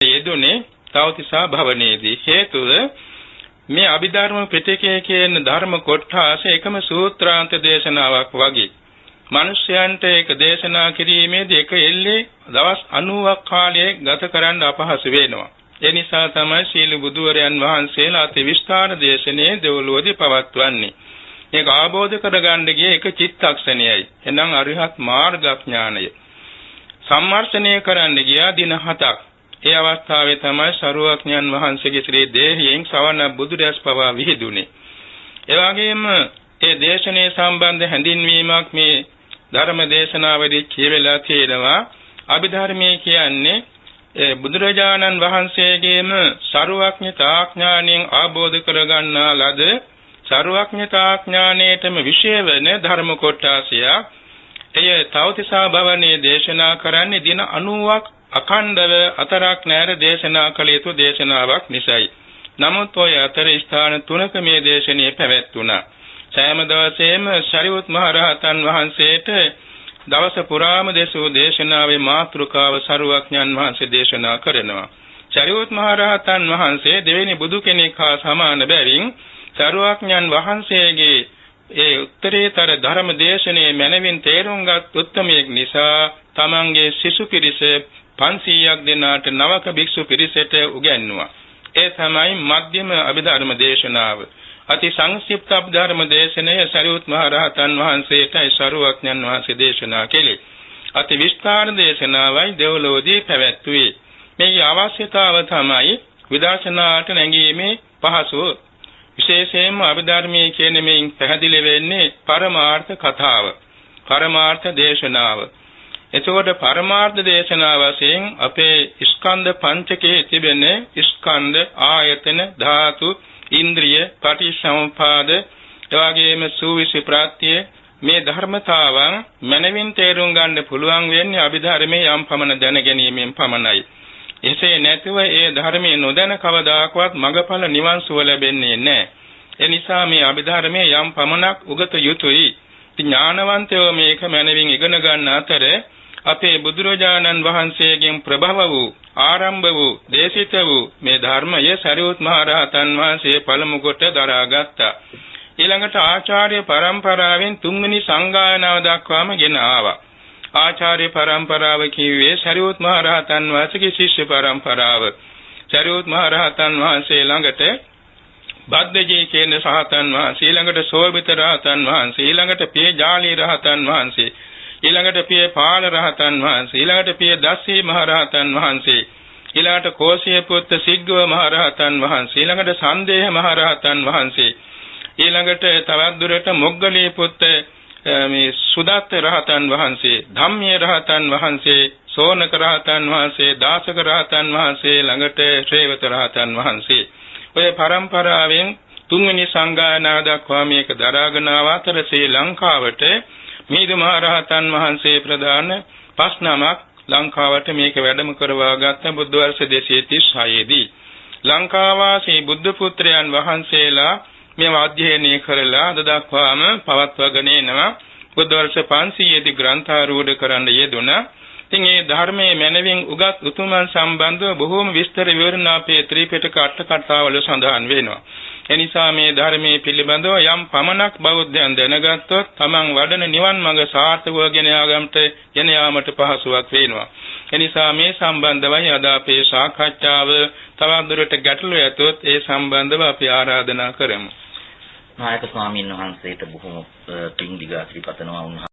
යෙදුනේ තවතිසා භවනයේදී. හේතුව මේ අභිධර්ම පිටකයේ කියන ධර්ම කොටස එකම සූත්‍රාන්ත දේශනාවක් වගේ. මිනිස්යන්ට ඒක දේශනා කිරීමේදී එක එල්ලේ දවස් 90ක් කාලය ගත කරන්න අපහසු වෙනවා. ඒ නිසා තමයි සීල බුදුවරයන් වහන්සේලා අති විස්තර දේශනේ දෙවලුවදී පවත්වන්නේ. මේක ආબોධ කරගන්න ගියේ එක චිත්තක්ෂණයයි. එනම් අරිහත් මාර්ගඥානය. සම්මර්ෂණය කරන්න ගියා දින 7ක්. ඒ අවස්ථාවේ තමයි සරුවඥන් වහන්සේගේ ශ්‍රී දේහයෙන් ශ්‍රවණ බුදුරැස් පවා විහිදුනේ. ඒ වගේම ඒ දේශනේ සම්බන්ධ හැඳින්වීමක් මේ ධර්ම දේශනාවේදී කියවෙලා තියෙනවා. අභිධර්මයේ කියන්නේ බුදුරජාණන් වහන්සේගේම සරුවඥතාඥාණයෙන් ආબોධ කරගන්නා ලද සරුවඥතාඥාණයටම විශේෂ වෙන ධර්ම කොටාසියක්. එය තවතිසා භවනේ දේශනා කරන්නේ දින 90ක් අඛණ්ඩව අතරක් නැර දේශනා කළ යුතු දේශනාවක් නිසායි. නමුත් ඔය අතර ස්ථාන තුනක මේ දේශනාව පැවැත්ුණා. සෑම දවසේම ශරීවුත් මහ රහතන් වහන්සේට දවස පුරාම දේශෝ දේශනාවේ මාතෘකාව සරුවඥන් වහන්සේ දේශනා කරනවා. ශරීවුත් මහ රහතන් වහන්සේ දෙවෙනි බුදු කෙනෙක් හා සමාන බැවින් සරුවඥන් වහන්සේගේ ඒ උත්තරීතර ධර්ම දේශනාවේ මනවින් තේරුම්ගත් උත්තමයෙක් නිසා තමන්ගේ සිසු පිරිස 500ක් දෙනාට නවක භික්ෂු පිරිසට උගන්වුවා. ඒ තමයි මධ්‍යම අභිධර්ම දේශනාව. අති සංක්ෂිප්ත අභිධර්ම දේශනය සරියුත් මහ රහතන් වහන්සේටයි සරුවඥන් වහන්සේ දේශනා කළේ. අති විස්තර දේශනාවයි දෙවලෝදී පැවැත්වුවේ. මේ අවශ්‍යතාව තමයි විදර්ශනාට නැගීමේ පහසුව. විශේෂයෙන්ම අභිධර්මයේ කියන මේ පැහැදිලි වෙන්නේ පරමාර්ථ කතාව. පරමාර්ථ දේශනාව. එතකොට පරමාර්ථ දේශනාව වශයෙන් අපේ ස්කන්ධ පංචකයේ තිබෙන ස්කන්ධ ආයතන ධාතු ඉන්ද්‍රිය පටිච්චසමුප්පාද එවාගෙම සූවිසි ප්‍රත්‍ය මේ ධර්මතාවන් මනමින් තේරුම් ගන්න පුළුවන් වෙන්නේ අභිධර්මයේ යම් පමණ දැන ගැනීමෙන් පමණයි. එසේ නැතුව ඒ ධර්මයේ නොදැන කවදාකවත් මඟඵල නිවන් සුව ලැබෙන්නේ නැහැ. ඒ නිසා මේ අභිධර්මයේ යම් පමණක් උගත යුතුයි. ඥානවන්තයෝ මේක මනමින් ඉගෙන ගන්න අතර අපේ බුදුරජාණන් වහන්සේගෙන් ප්‍රභව වූ ආරම්භ වූ දේශිත වූ මේ ධර්මයේ සරියුත් මහ රහතන් වහන්සේ පළමු කොට දරාගත්තා. ඊළඟට ආචාර්ය පරම්පරාවෙන් තුන්වෙනි සංගායනාව දක්වාම ගෙන ආවා. ආචාර්ය පරම්පරාව කිව්වේ සරියුත් මහ රහතන් වහන්සේගේ ශිෂ්‍ය පරම්පරාව. සරියුත් මහ රහතන් වහන්සේ ළඟට බද්දජී කියන රහතන් වහන්සේ, ඊළඟට සෝභිත රහතන් වහන්සේ, ඊළඟට පියජාලී රහතන් වහන්සේ, ඊළඟට පිය පාල රහතන් වහන්සේ, ඊළඟට පිය දස්සී මහ රහතන් වහන්සේ, ඊළඟට කෝසිය පුත්ත සිග්ගව මහ රහතන් වහන්සේ, ඊළඟට සන්දේහ මහ රහතන් වහන්සේ, ඊළඟට තවත් දුරට මොග්ගලී පුත්ත මේ සුදත්ත රහතන් වහන්සේ, ධම්මිය රහතන් වහන්සේ, සෝනක රහතන් වහන්සේ, දාසක රහතන් වහන්සේ, ළඟට ශ්‍රේවත රහතන් වහන්සේ. ඔය පරම්පරාවෙන් තුන්වෙනි සංගායනාව දක්වා මේක දරාගෙන ආව අතර ශ්‍රී ලංකාවට මිහිඳු මහ රහතන් වහන්සේ ප්‍රදාන 5 නමක් ලංකාවට මේක වැඩම කරවා ගත්ත බුද්ධ වර්ෂ 236 දී ලංකාවාසී බුද්ධ පුත්‍රයන් වහන්සේලා මේව අධ්‍යයනය කරලා අද දක්වාම පවත්වාගෙන එනවා. බුද්ධ වර්ෂ 500 දී ග්‍රන්ථාරූඪ කරන්න යෙදුණා. ඉතින් මේ ධර්මයේ මනවින් උගත් උතුමන් සම්බන්ධව බොහෝම විස්තර විවරණ අපේ ත්‍රිපිටක අට කතාවල සඳහන් වෙනවා. එනිසා මේ ධර්මයේ පිළිබඳව යම් පමණක් බෞද්ධයන් දැනගත්තොත් තමන් වඩන නිවන් මඟ සාර්ථකව ගෙන යාමට පහසුවක් වෙනවා. එනිසා මේ සම්බන්ධවයි අද අපේ සාකච්ඡාව තවත් දුරට ගැටළු ඇතොත් ඒ සම්බන්ධව අපි ආරාධනා කරමු. නායක ස්වාමීන් වහන්සේට බොහොම පිං දිගාසිරි පතනවා.